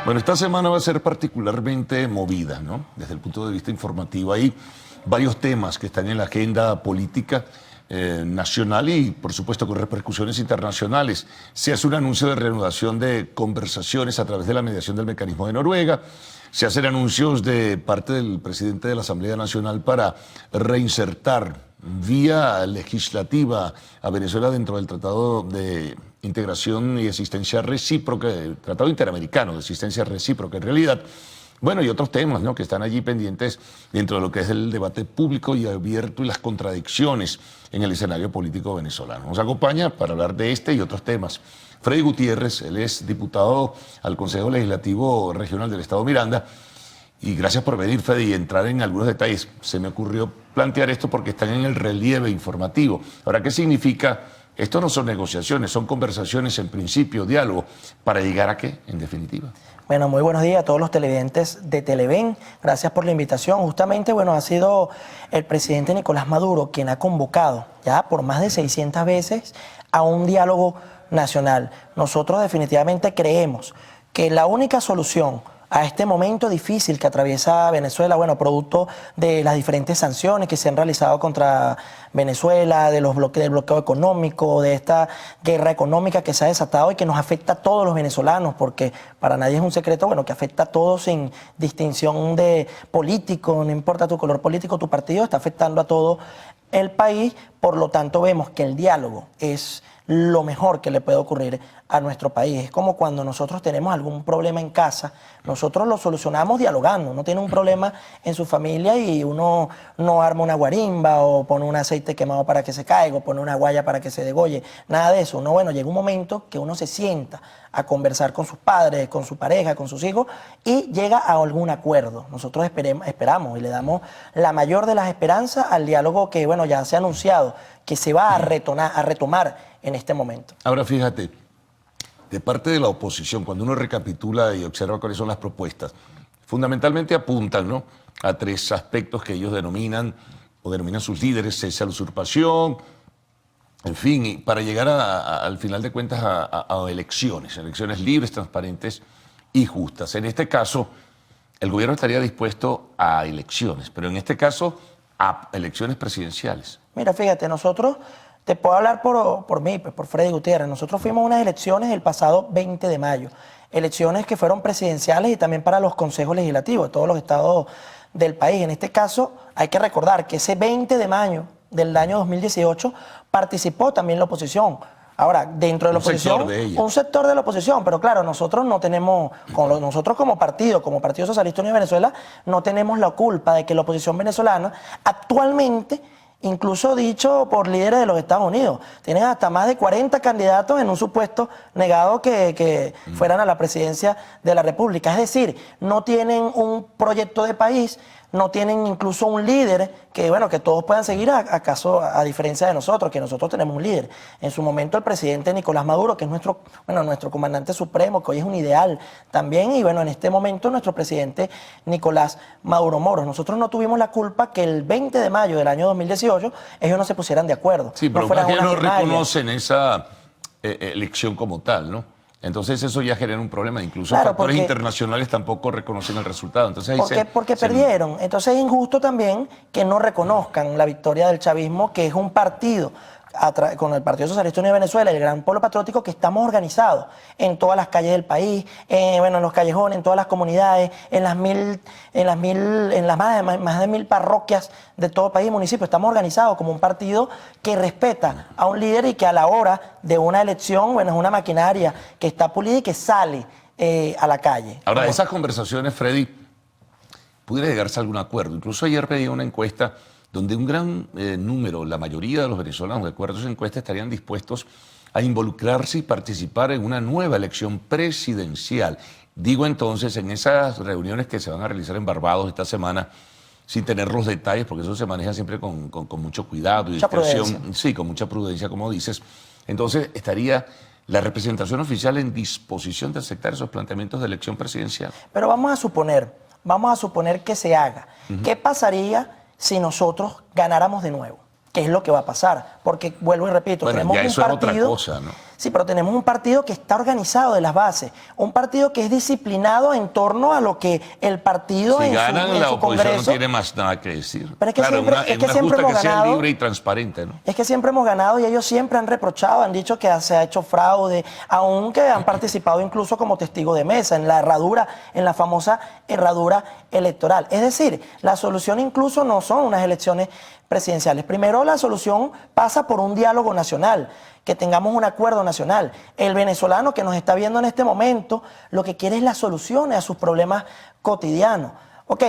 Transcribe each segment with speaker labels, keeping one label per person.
Speaker 1: Bueno, esta semana va a ser particularmente movida, ¿no? Desde el punto de vista informativo. Hay varios temas que están en la agenda política nacional y, por supuesto, con repercusiones internacionales. Se hace un anuncio de reanudación de conversaciones a través de la mediación del mecanismo de Noruega. Se hacen anuncios de parte del presidente de la Asamblea Nacional para reinsertar vía legislativa a Venezuela dentro del Tratado de Integración y Asistencia Recíproca, el Tratado Interamericano de Asistencia Recíproca en realidad. Bueno, y otros temas, ¿no?, que están allí pendientes dentro de lo que es el debate público y abierto y las contradicciones en el escenario político venezolano. Nos acompaña para hablar de este y otros temas Freddy Gutiérrez. Él es diputado al Consejo Legislativo Regional del Estado Miranda. Y gracias por venir, Freddy, y entrar en algunos detalles. Se me ocurrió plantear esto porque están en el relieve informativo. Ahora, ¿qué significa? Esto no son negociaciones, son conversaciones, en principio, diálogo. ¿Para llegar a qué, en definitiva?
Speaker 2: Bueno, muy buenos días a todos los televidentes de Televen. Gracias por la invitación. Justamente, bueno, ha sido el presidente Nicolás Maduro quien ha convocado ya por más de 600 veces a un diálogo nacional. Nosotros definitivamente creemos que la única solución a este momento difícil que atraviesa Venezuela, bueno, producto de las diferentes sanciones que se han realizado contra Venezuela, del bloqueo económico, de esta guerra económica que se ha desatado y que nos afecta a todos los venezolanos, porque para nadie es un secreto, bueno, que afecta a todos sin distinción de político, no importa tu color político, tu partido, está afectando a todo el país. Por lo tanto, vemos que el diálogo es lo mejor que le puede ocurrir a nuestro país. Es como cuando nosotros tenemos algún problema en casa, nosotros lo solucionamos dialogando. Uno tiene un problema en su familia y uno no arma una guarimba o pone un aceite quemado para que se caiga o pone una guaya para que se degolle, nada de eso. Bueno, llega un momento que uno se sienta a conversar con sus padres, con su pareja, con sus hijos y llega a algún acuerdo. Nosotros esperamos y le damos la mayor de las esperanzas al diálogo que, bueno, ya se ha anunciado que se va a retomar en este momento.
Speaker 1: Ahora, fíjate, de parte de la oposición, cuando uno recapitula y observa cuáles son las propuestas, fundamentalmente apuntan, ¿no?, a tres aspectos que ellos denominan sus líderes: cese a la usurpación, en fin, y para llegar al final de cuentas a elecciones libres, transparentes y justas. En este caso, el gobierno estaría dispuesto a elecciones, pero en este caso a elecciones presidenciales.
Speaker 2: Mira, fíjate, nosotros, te puedo hablar por mí, pues, por Freddy Gutiérrez. Nosotros fuimos a unas elecciones el pasado 20 de mayo, elecciones que fueron presidenciales y también para los consejos legislativos de todos los estados del país. En este caso, hay que recordar que ese 20 de mayo del año 2018 participó también la oposición. Ahora, dentro de la oposición, un sector de la oposición, pero claro, nosotros no tenemos, nosotros como Partido Socialista Unido de Venezuela, no tenemos la culpa de que la oposición venezolana actualmente, incluso dicho por líderes de los Estados Unidos, tienen hasta más de 40 candidatos en un supuesto negado que fueran a la presidencia de la República. Es decir, no tienen un proyecto de país, no tienen incluso un líder que, bueno, que todos puedan seguir, a diferencia de nosotros, que nosotros tenemos un líder. En su momento el presidente Nicolás Maduro, que es nuestro comandante supremo, que hoy es un ideal también, y bueno, en este momento nuestro presidente Nicolás Maduro Moros. Nosotros no tuvimos la culpa que el 20 de mayo del año 2018 ellos no se pusieran de acuerdo.
Speaker 1: Sí, pero no reconocen esa elección como tal, ¿no? Entonces eso ya genera un problema, incluso claro, factores internacionales tampoco reconocen el resultado. Entonces,
Speaker 2: porque perdieron. Entonces es injusto también que no reconozcan la victoria del chavismo, que es un partido con el Partido Socialista Unido de Venezuela, el Gran Polo Patriótico, que estamos organizados en todas las calles del país, en los callejones, en todas las comunidades, en las más de 1000 parroquias de todo el país y municipio. Estamos organizados como un partido que respeta a un líder y que a la hora de una elección, bueno, es una maquinaria que está pulida y que sale a la calle.
Speaker 1: Ahora, esas conversaciones, Freddy, pudiera llegarse a algún acuerdo. Incluso ayer pedí una encuesta donde un gran número, la mayoría de los venezolanos, de acuerdo a esa encuesta, estarían dispuestos a involucrarse y participar en una nueva elección presidencial. Digo entonces, en esas reuniones que se van a realizar en Barbados esta semana, sin tener los detalles, porque eso se maneja siempre con mucho cuidado y discreción. Sí, con mucha prudencia, como dices. Entonces, estaría la representación oficial en disposición de aceptar esos planteamientos de elección presidencial.
Speaker 2: Pero vamos a suponer que se haga. ¿Qué pasaría si nosotros ganáramos de nuevo? qué es lo que va a pasar. Porque, vuelvo y repito,
Speaker 1: Bueno,
Speaker 2: tenemos
Speaker 1: ya
Speaker 2: un
Speaker 1: eso es otra
Speaker 2: partido...
Speaker 1: cosa, ¿no?
Speaker 2: Sí, pero tenemos un partido que está organizado de las bases, un partido que es disciplinado en torno a lo que el partido
Speaker 1: Si
Speaker 2: en
Speaker 1: ganan,
Speaker 2: su
Speaker 1: la oposición
Speaker 2: Congreso...
Speaker 1: no tiene más nada que decir.
Speaker 2: Pero es que
Speaker 1: claro,
Speaker 2: siempre,
Speaker 1: en
Speaker 2: es que
Speaker 1: una
Speaker 2: siempre
Speaker 1: justa
Speaker 2: hemos
Speaker 1: que sea
Speaker 2: ganado...
Speaker 1: libre y transparente, ¿no?
Speaker 2: Es que siempre hemos ganado y ellos siempre han reprochado, han dicho que se ha hecho fraude, aunque han participado incluso como testigo de mesa en la herradura, en la famosa herradura electoral. Es decir, la solución incluso no son unas elecciones presidenciales. Primero, la solución pasa por un diálogo nacional, que tengamos un acuerdo nacional. El venezolano que nos está viendo en este momento lo que quiere es las soluciones a sus problemas cotidianos. Ok,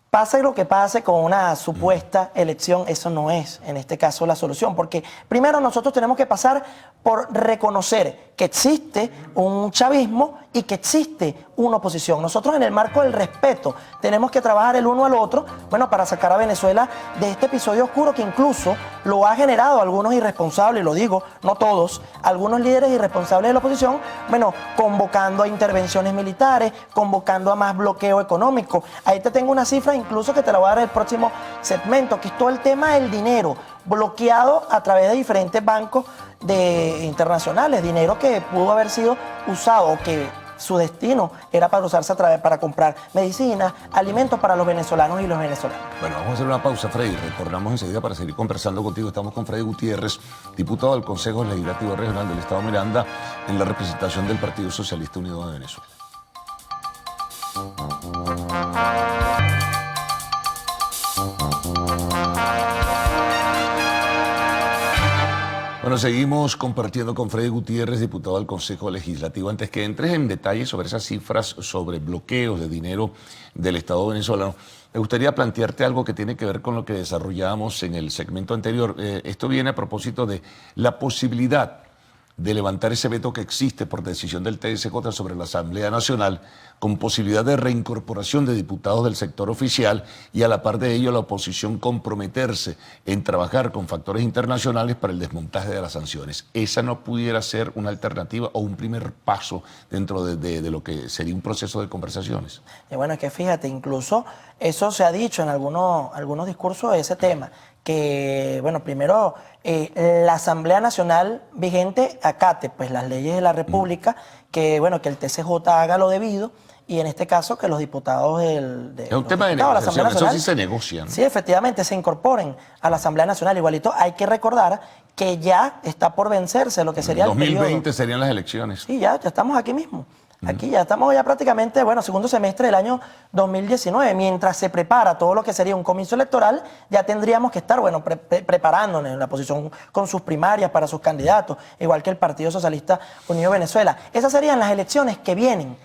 Speaker 2: pase lo que pase con una supuesta elección, eso no es, en este caso, la solución. Porque primero nosotros tenemos que pasar por reconocer que existe un chavismo y que existe una oposición. Nosotros, en el marco del respeto, tenemos que trabajar el uno al otro, bueno, para sacar a Venezuela de este episodio oscuro que incluso lo ha generado algunos irresponsables, lo digo, no todos, algunos líderes irresponsables de la oposición, bueno, convocando a intervenciones militares, convocando a más bloqueo económico. Ahí te tengo una cifra incluso que te la voy a dar en el próximo segmento, que es todo el tema del dinero bloqueado a través de diferentes bancos internacionales, dinero que pudo haber sido usado o que su destino era para usarse para comprar medicinas, alimentos para los venezolanos y los venezolanos.
Speaker 1: Bueno, vamos a hacer una pausa, Freddy. Retornamos enseguida para seguir conversando contigo. Estamos con Freddy Gutiérrez, diputado del Consejo Legislativo Regional del Estado Miranda, en la representación del Partido Socialista Unido de Venezuela. Bueno, seguimos compartiendo con Freddy Gutiérrez, diputado del Consejo Legislativo. Antes que entres en detalle sobre esas cifras, sobre bloqueos de dinero del Estado venezolano, me gustaría plantearte algo que tiene que ver con lo que desarrollábamos en el segmento anterior. Esto viene a propósito de la posibilidad de levantar ese veto que existe por decisión del TSJ sobre la Asamblea Nacional, con posibilidad de reincorporación de diputados del sector oficial y a la par de ello la oposición comprometerse en trabajar con factores internacionales para el desmontaje de las sanciones. ¿Esa no pudiera ser una alternativa o un primer paso dentro de lo que sería un proceso de conversaciones?
Speaker 2: Y bueno, es que fíjate, incluso eso se ha dicho en algunos discursos de ese tema, que, bueno, primero, la Asamblea Nacional vigente acate pues las leyes de la República, que, bueno, que el TCJ haga lo debido, y en este caso que los diputados
Speaker 1: es un tema de negociación, eso sí se negocia, ¿no?
Speaker 2: Sí, efectivamente, se incorporen a la Asamblea Nacional. Igualito, hay que recordar que ya está por vencerse lo que sería el
Speaker 1: 2020
Speaker 2: periodo.
Speaker 1: serían las elecciones.
Speaker 2: Sí, ya estamos aquí mismo. Aquí ya estamos ya prácticamente, bueno, segundo semestre del año 2019. Mientras se prepara todo lo que sería un comienzo electoral, ya tendríamos que estar, bueno, preparándonos en la posición con sus primarias para sus candidatos, igual que el Partido Socialista Unido de Venezuela. Esas serían las elecciones que vienen.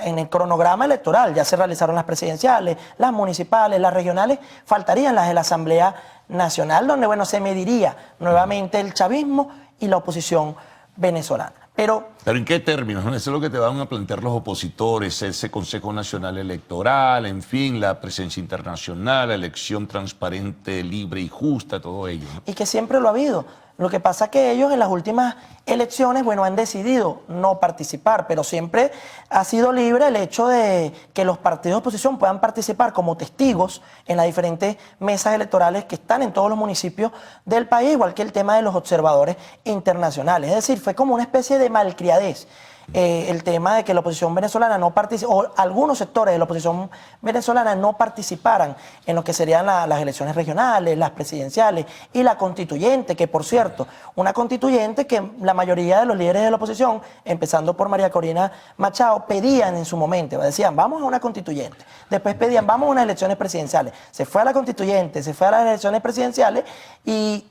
Speaker 2: En el cronograma electoral ya se realizaron las presidenciales, las municipales, las regionales, faltarían las de la Asamblea Nacional, donde, bueno, se mediría nuevamente el chavismo y la oposición venezolana. Pero
Speaker 1: ¿en qué términos? ¿No? Eso es lo que te van a plantear los opositores, ese Consejo Nacional Electoral, en fin, la presencia internacional, la elección transparente, libre y justa, todo ello, ¿no?
Speaker 2: Y que siempre lo ha habido. Lo que pasa es que ellos en las últimas elecciones, bueno, han decidido no participar, pero siempre ha sido libre el hecho de que los partidos de oposición puedan participar como testigos en las diferentes mesas electorales que están en todos los municipios del país, igual que el tema de los observadores internacionales. Es decir, fue como una especie de malcriadez. El tema de que la oposición venezolana no participa, o algunos sectores de la oposición venezolana no participaran en lo que serían las elecciones regionales, las presidenciales y la constituyente, que por cierto, una constituyente que la mayoría de los líderes de la oposición, empezando por María Corina Machado, pedían en su momento, decían vamos a una constituyente, después pedían vamos a unas elecciones presidenciales, se fue a la constituyente, se fue a las elecciones presidenciales y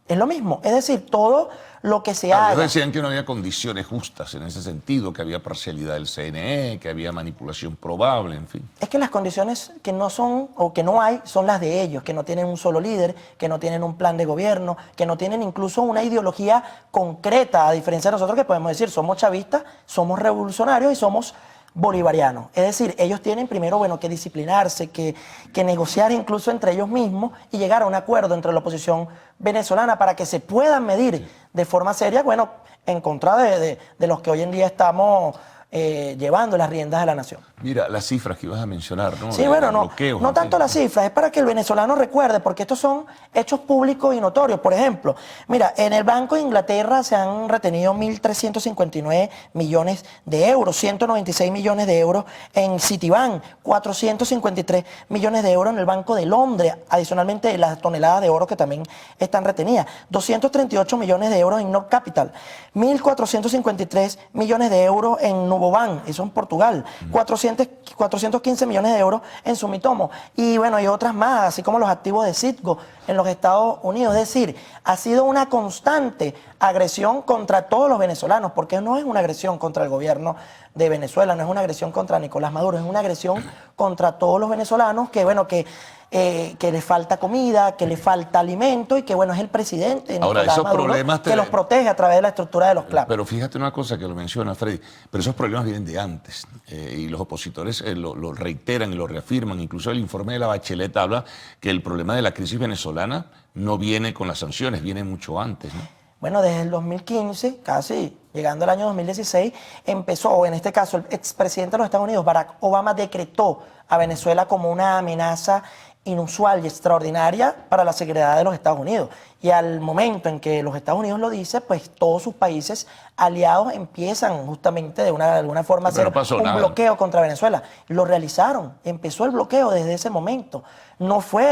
Speaker 2: es lo mismo, es decir, todo lo que se haga.
Speaker 1: Ellos decían que no había condiciones justas en ese sentido, que había parcialidad del CNE, que había manipulación probable, en fin.
Speaker 2: Es que las condiciones que no son o que no hay son las de ellos, que no tienen un solo líder, que no tienen un plan de gobierno, que no tienen incluso una ideología concreta, a diferencia de nosotros que podemos decir somos chavistas, somos revolucionarios y somos bolivarianos. Es decir, ellos tienen primero, bueno, que disciplinarse, que negociar incluso entre ellos mismos y llegar a un acuerdo entre la oposición venezolana para que se puedan medir de forma seria, bueno, en contra de los que hoy en día estamos llevando las riendas de la nación.
Speaker 1: Mira, las cifras que ibas a mencionar, ¿no?
Speaker 2: Sí, bueno,
Speaker 1: Bloqueos,
Speaker 2: no tanto las cifras, es para que el venezolano recuerde, porque estos son hechos públicos y notorios. Por ejemplo, mira, en el Banco de Inglaterra se han retenido 1.359 millones de euros, 196 millones de euros en Citibank, 453 millones de euros en el Banco de Londres, adicionalmente las toneladas de oro que también están retenidas, 238 millones de euros en Nord Capital, 1.453 millones de euros en Nubobank, eso en Portugal, 415 millones de euros en Sumitomo, y bueno, y otras más, así como los activos de Citgo en los Estados Unidos. Es decir, ha sido una constante agresión contra todos los venezolanos, porque no es una agresión contra el gobierno de Venezuela, no es una agresión contra Nicolás Maduro, es una agresión contra todos los venezolanos que, bueno, que les falta comida, que les falta alimento y que, bueno, es el presidente
Speaker 1: Ahora,
Speaker 2: Nicolás
Speaker 1: esos
Speaker 2: Maduro
Speaker 1: problemas
Speaker 2: que los protege a través de la estructura de los CLAP.
Speaker 1: Pero fíjate una cosa que lo menciona Freddy, pero esos problemas vienen de antes y los opositores lo reiteran y lo reafirman. Incluso el informe de la Bachelet habla que el problema de la crisis venezolana no viene con las sanciones, viene mucho antes, ¿no?
Speaker 2: Bueno, desde el 2015, casi llegando al año 2016, empezó, o en este caso, el expresidente de los Estados Unidos, Barack Obama, decretó a Venezuela como una amenaza inusual y extraordinaria para la seguridad de los Estados Unidos. Y al momento en que los Estados Unidos lo dice, pues todos sus países aliados empiezan justamente de alguna forma a hacer un bloqueo contra Venezuela. Lo realizaron, empezó el bloqueo desde ese momento. No fue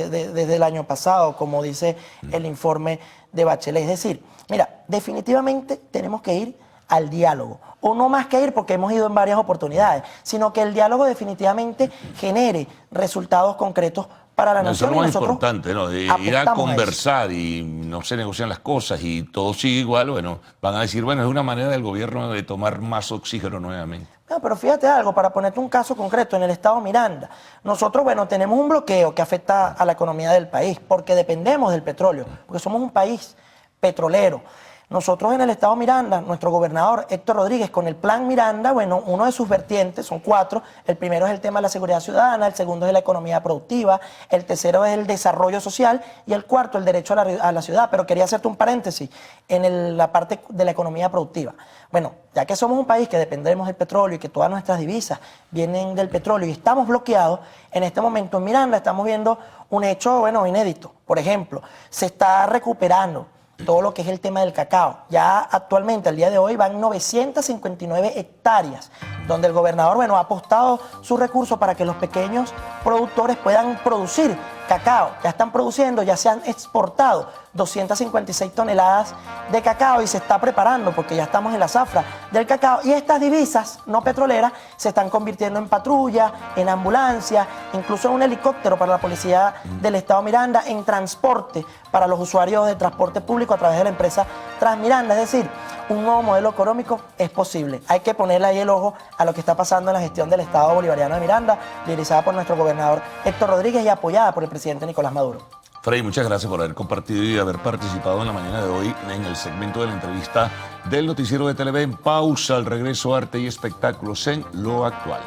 Speaker 2: desde el año pasado, como dice el informe de Bachelet. Es decir, mira, definitivamente tenemos que ir al diálogo, o no más que ir porque hemos ido en varias oportunidades, sino que el diálogo definitivamente genere resultados concretos para la nación.
Speaker 1: Eso es lo más importante, ¿no? Ir a conversar y no se negocian las cosas y todo sigue igual, bueno, van a decir, bueno, es una manera del gobierno de tomar más oxígeno nuevamente.
Speaker 2: No, pero fíjate algo, para ponerte un caso concreto, en el estado Miranda, nosotros, bueno, tenemos un bloqueo que afecta a la economía del país, porque dependemos del petróleo, porque somos un país petrolero. Nosotros en el estado Miranda, nuestro gobernador Héctor Rodríguez, con el plan Miranda, bueno, uno de sus vertientes, son 4, el primero es el tema de la seguridad ciudadana, el segundo es la economía productiva, el tercero es el desarrollo social y el cuarto el derecho a la ciudad. Pero quería hacerte un paréntesis en la parte de la economía productiva. Bueno, ya que somos un país que dependemos del petróleo y que todas nuestras divisas vienen del petróleo y estamos bloqueados, en este momento en Miranda estamos viendo un hecho, bueno, inédito. Por ejemplo, se está recuperando todo lo que es el tema del cacao. Ya actualmente, al día de hoy, van 959 hectáreas, donde el gobernador, bueno, ha apostado sus recursos para que los pequeños productores puedan producir cacao. Ya están produciendo, ya se han exportado 256 toneladas de cacao y se está preparando porque ya estamos en la zafra del cacao. Y estas divisas no petroleras se están convirtiendo en patrulla, en ambulancia, incluso en un helicóptero para la policía del estado Miranda, en transporte para los usuarios de transporte público a través de la empresa Transmiranda. Es decir, un nuevo modelo económico es posible. Hay que ponerle ahí el ojo a lo que está pasando en la gestión del Estado Bolivariano de Miranda, liderizada por nuestro gobernador Héctor Rodríguez y apoyada por el presidente Nicolás Maduro.
Speaker 1: Freddy, muchas gracias por haber compartido y haber participado en la mañana de hoy en el segmento de la entrevista del noticiero de Televen. Pausa, al regreso, arte y espectáculos en Lo Actual.